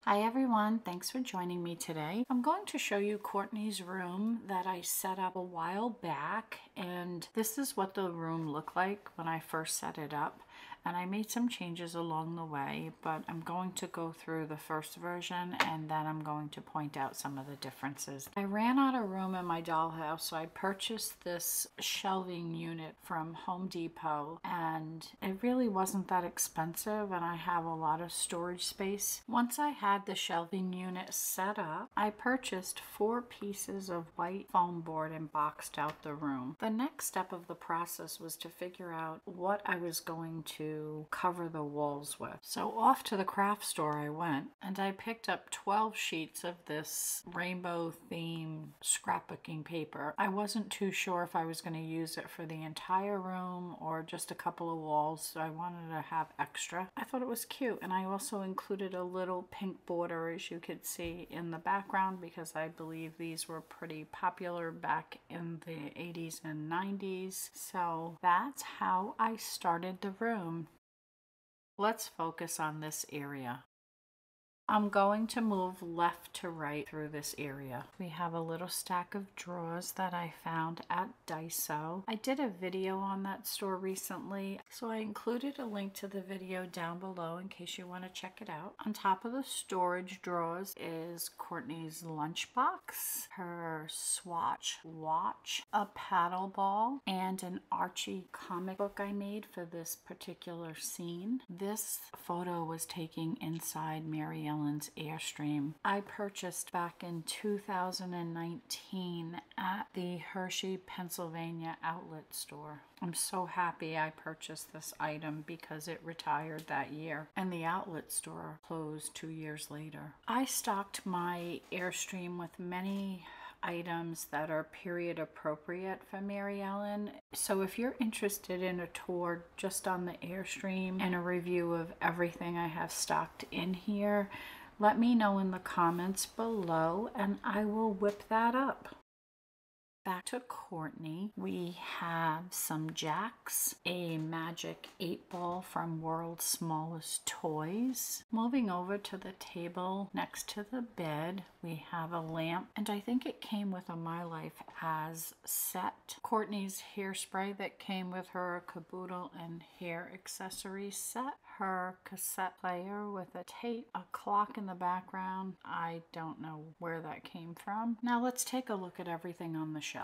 Hi everyone, thanks for joining me today. I'm going to show you Courtney's room that I set up a while back, and this is what the room looked like when I first set it up. And I made some changes along the way, but I'm going to go through the first version and then I'm going to point out some of the differences. I ran out of room in my dollhouse, so I purchased this shelving unit from Home Depot, and it really wasn't that expensive and I have a lot of storage space. Once I had the shelving unit set up, I purchased 4 pieces of white foam board and boxed out the room. The next step of the process was to figure out what I was going to cover the walls with. So off to the craft store I went, and I picked up 12 sheets of this rainbow theme scrapbooking paper. I wasn't too sure if I was going to use it for the entire room or just a couple of walls, so I wanted to have extra. I thought it was cute, and I also included a little pink border, as you could see, in the background because I believe these were pretty popular back in the 80s and 90s. So that's how I started the room. Let's focus on this area. I'm going to move left to right through this area. We have a little stack of drawers that I found at Diaso. I did a video on that store recently, so I included a link to the video down below in case you want to check it out. On top of the storage drawers is Courtney's lunchbox, her Swatch watch, a paddle ball, and an Archie comic book I made for this particular scene. This photo was taken inside Mary Ellen's Airstream. I purchased back in 2019 at the Hershey, Pennsylvania outlet store. I'm so happy I purchased this item because it retired that year and the outlet store closed 2 years later. I stocked my Airstream with many items that are period appropriate for Mary Ellen. So if you're interested in a tour just on the Airstream and a review of everything I have stocked in here, let me know in the comments below and I will whip that up. Back to Courtney, we have some jacks, a magic 8-ball from World's Smallest Toys. Moving over to the table next to the bed, we have a lamp, and I think it came with a My Life As set. Courtney's hairspray that came with her caboodle and hair accessories set. Her cassette player with a tape, a clock in the background. I don't know where that came from. Now let's take a look at everything on the shelf.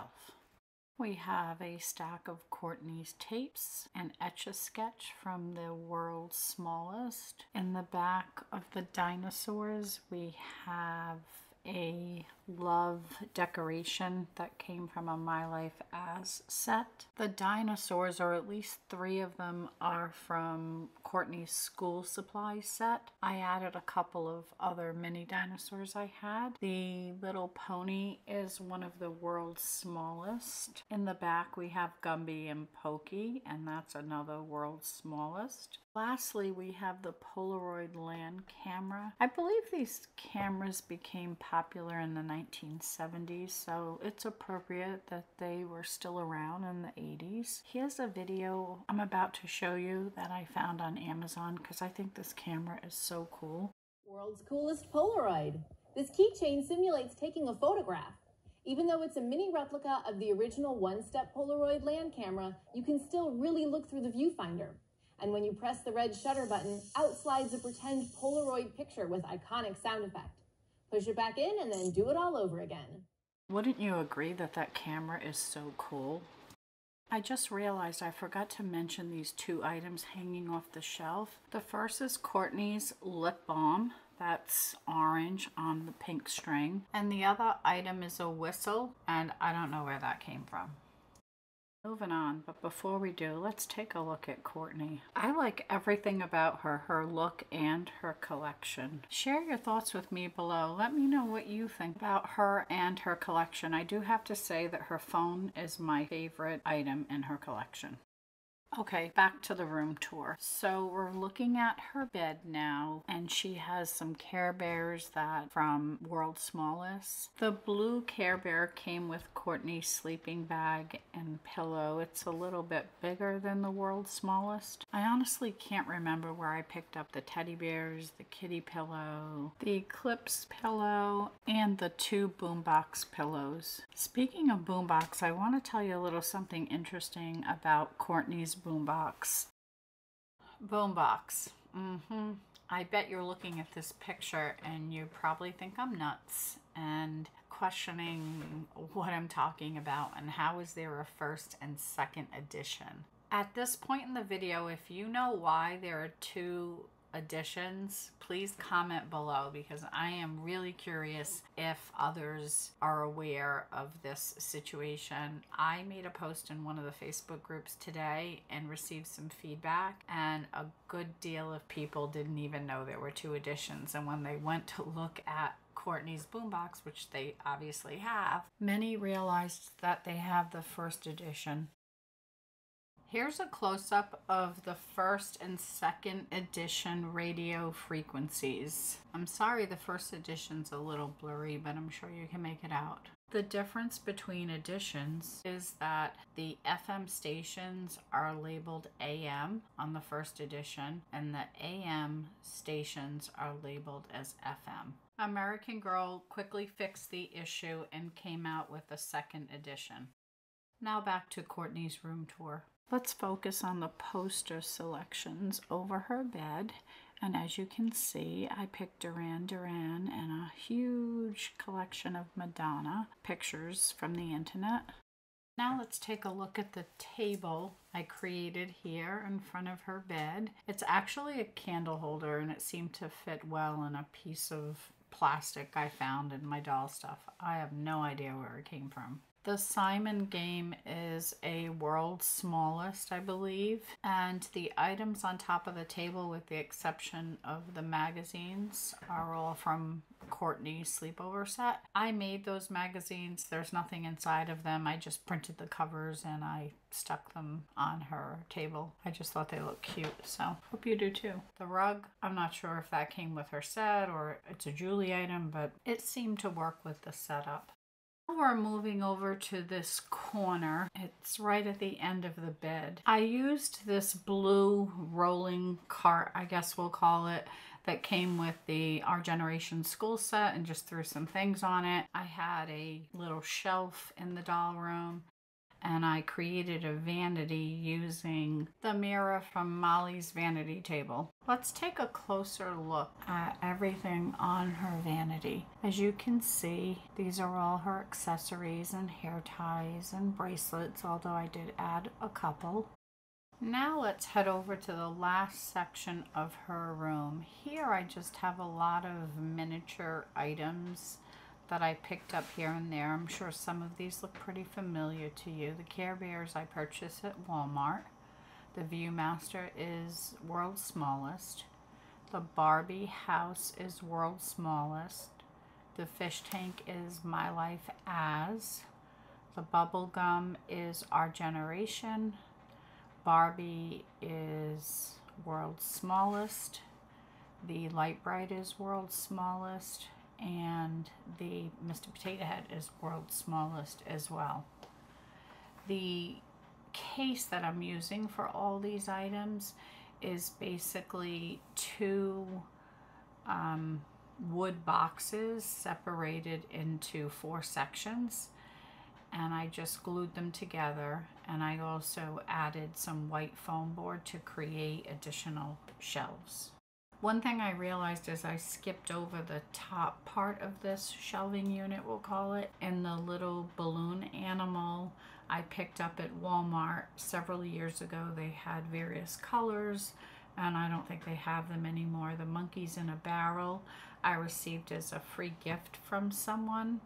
We have a stack of Courtney's tapes, an Etch-a-Sketch from the World's Smallest. In the back of the dinosaurs, we have a love decoration that came from a My Life As set. The dinosaurs, or at least 3 of them, are from Courtney's school supply set. I added a couple of other mini dinosaurs I had. The little pony is one of the World's Smallest. In the back we have Gumby and Pokey, and that's another World's Smallest. Lastly, we have the Polaroid land camera. I believe these cameras became popular in the 1970s, so it's appropriate that they were still around in the 80s. Here's a video I'm about to show you that I found on Amazon because I think this camera is so cool. World's coolest Polaroid. This keychain simulates taking a photograph. Even though it's a mini replica of the original one-step Polaroid land camera, you can still really look through the viewfinder. And when you press the red shutter button, out slides a pretend Polaroid picture with iconic sound effect. Push it back in and then do it all over again. Wouldn't you agree that that camera is so cool? I just realized I forgot to mention these 2 items hanging off the shelf. The first is Courtney's lip balm. That's orange on the pink string. And the other item is a whistle, and I don't know where that came from. Moving on, but before we do, let's take a look at Courtney. I like everything about her look and her collection. Share your thoughts with me below. Let me know what you think about her and her collection. I do have to say that her phone is my favorite item in her collection. Okay, back to the room tour. So we're looking at her bed now, and she has some Care Bears that from World's Smallest. The blue Care Bear came with Courtney's sleeping bag and pillow. It's a little bit bigger than the World's Smallest. I honestly can't remember where I picked up the teddy bears, the kitty pillow, the Eclipse pillow, and the 2 Boombox pillows. Speaking of Boombox, I want to tell you a little something interesting about Courtney's Boombox. Boombox. I bet you're looking at this picture and you probably think I'm nuts and questioning what I'm talking about and how is there a first and second edition. At this point in the video, if you know why there are 2 editions, please comment below because I am really curious if others are aware of this situation. I made a post in one of the Facebook groups today and received some feedback, and a good deal of people didn't even know there were 2 editions, and when they went to look at Courtney's Boombox, which they obviously have, many realized that they have the first edition. Here's a close-up of the first and second edition radio frequencies. I'm sorry the first edition's a little blurry, but I'm sure you can make it out. The difference between editions is that the FM stations are labeled AM on the first edition, and the AM stations are labeled as FM. American Girl quickly fixed the issue and came out with a second edition. Now back to Courtney's room tour. Let's focus on the poster selections over her bed. And as you can see, I picked Duran Duran and a huge collection of Madonna pictures from the internet. Now let's take a look at the table I created here in front of her bed. It's actually a candle holder and it seemed to fit well in a piece of plastic I found in my doll stuff. I have no idea where it came from. The Simon game is a World's Smallest, I believe, and the items on top of the table, with the exception of the magazines, are all from Courtney's sleepover set. I made those magazines. There's nothing inside of them. I just printed the covers and I stuck them on her table. I just thought they looked cute, so hope you do too. The rug, I'm not sure if that came with her set or it's a Julie item, but it seemed to work with the setup. We're moving over to this corner. It's right at the end of the bed. I used this blue rolling cart, I guess we'll call it, that came with the Our Generation school set and just threw some things on it. I had a little shelf in the doll room, and I created a vanity using the mirror from Molly's vanity table. Let's take a closer look at everything on her vanity. As you can see, these are all her accessories and hair ties and bracelets, although I did add a couple. Now let's head over to the last section of her room. Here I just have a lot of miniature items that I picked up here and there. I'm sure some of these look pretty familiar to you. The Care Bears I purchased at Walmart. The Viewmaster is World's Smallest. The Barbie house is World's Smallest. The fish tank is My Life As. The bubble gum is Our Generation. Barbie is World's Smallest. The Light Bright is World's Smallest. And the Mr. Potato Head is World's Smallest as well. The case that I'm using for all these items is basically 2 wood boxes separated into 4 sections, and I just glued them together, and I also added some white foam board to create additional shelves. One thing I realized is I skipped over the top part of this shelving unit, we'll call it, and the little balloon animal I picked up at Walmart several years ago. They had various colors, and I don't think they have them anymore. The monkeys in a barrel I received as a free gift from someone.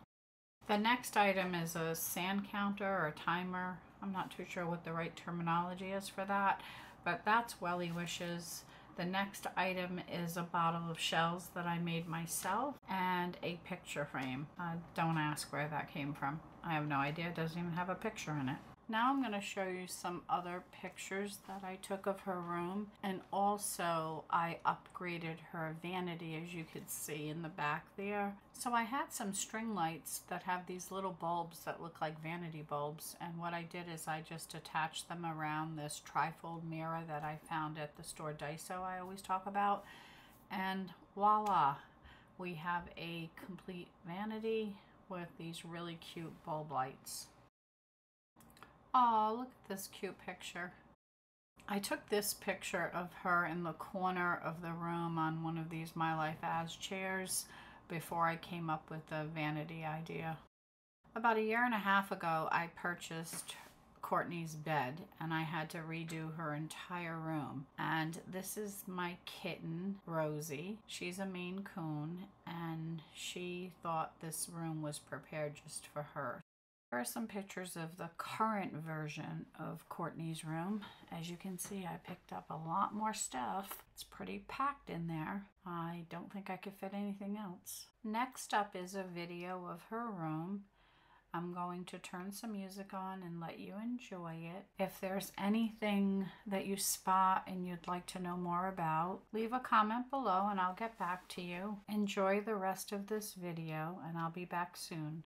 The next item is a sand counter or timer. I'm not too sure what the right terminology is for that, but that's Welly Wishes. The next item is a bottle of shells that I made myself and a picture frame. Don't ask where that came from. I have no idea. It doesn't even have a picture in it. Now I'm going to show you some other pictures that I took of her room, and also I upgraded her vanity, as you could see in the back there. So I had some string lights that have these little bulbs that look like vanity bulbs, and what I did is I just attached them around this trifold mirror that I found at the store Diaso I always talk about, and voila, we have a complete vanity with these really cute bulb lights. Oh, look at this cute picture. I took this picture of her in the corner of the room on one of these My Life As chairs before I came up with the vanity idea. About a year and a half ago, I purchased Courtney's bed, and I had to redo her entire room. And this is my kitten, Rosie. She's a Maine Coon, and she thought this room was prepared just for her. Here are some pictures of the current version of Courtney's room. As you can see, I picked up a lot more stuff. It's pretty packed in there. I don't think I could fit anything else. Next up is a video of her room. I'm going to turn some music on and let you enjoy it. If there's anything that you spot and you'd like to know more about, leave a comment below and I'll get back to you. Enjoy the rest of this video, and I'll be back soon.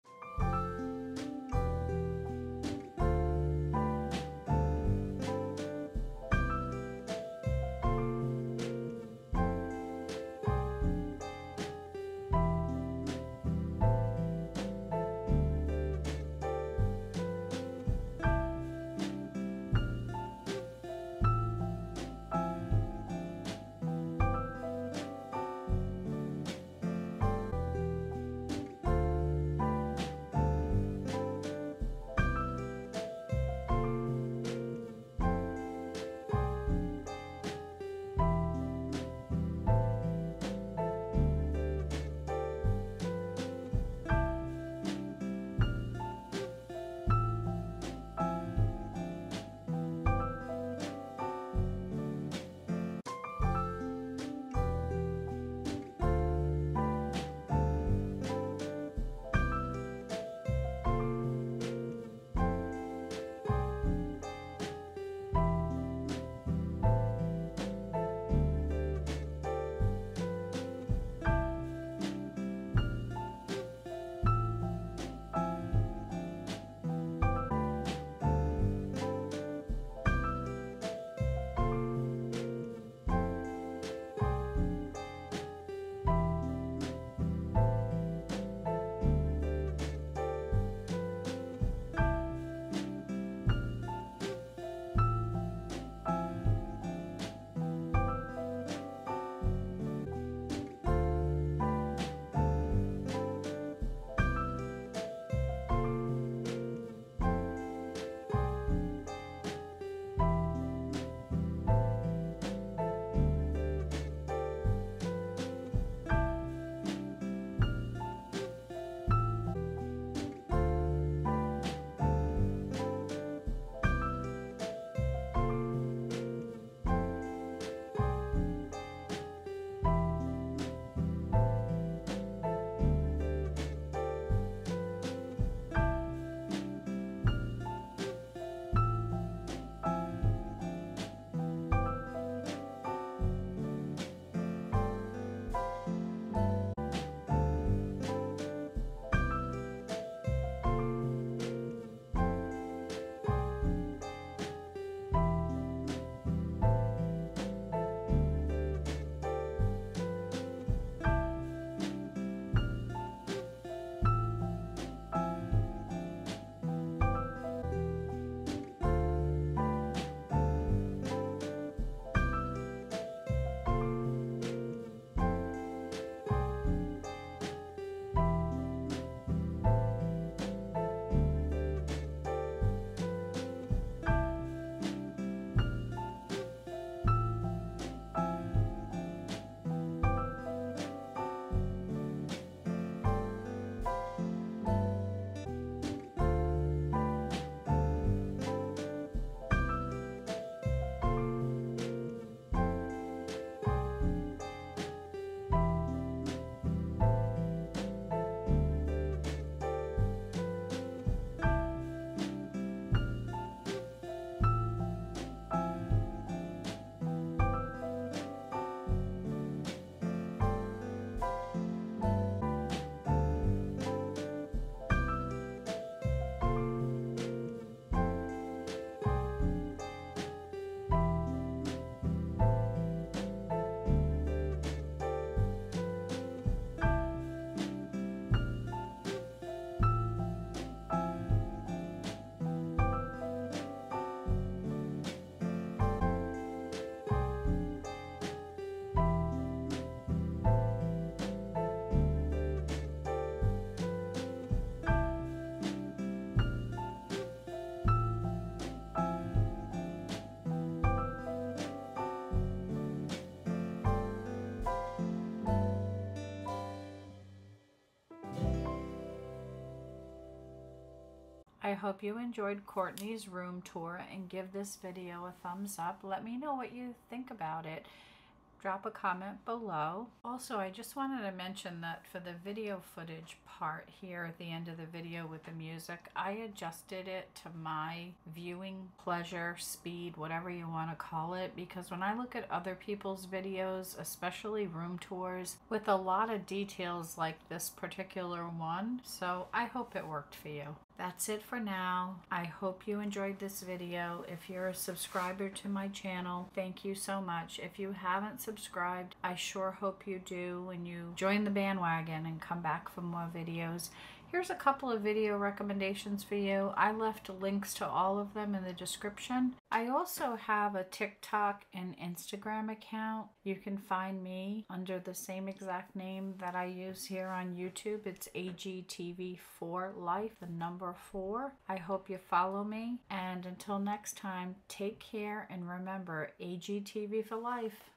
I hope you enjoyed Courtney's room tour and give this video a thumbs up. Let me know what you think about it. Drop a comment below. Also, I just wanted to mention that for the video footage part here at the end of the video with the music, I adjusted it to my viewing pleasure, speed, whatever you want to call it, because when I look at other people's videos, especially room tours, with a lot of details like this particular one, so I hope it worked for you. That's it for now. I hope you enjoyed this video. If you're a subscriber to my channel, thank you so much. If you haven't subscribed, I sure hope you do when you join the bandwagon and come back for more videos. Here's a couple of video recommendations for you. I left links to all of them in the description. I also have a TikTok and Instagram account. You can find me under the same exact name that I use here on YouTube. It's AGTV4Life, the number 4. I hope you follow me. And until next time, take care and remember, AGTV for life.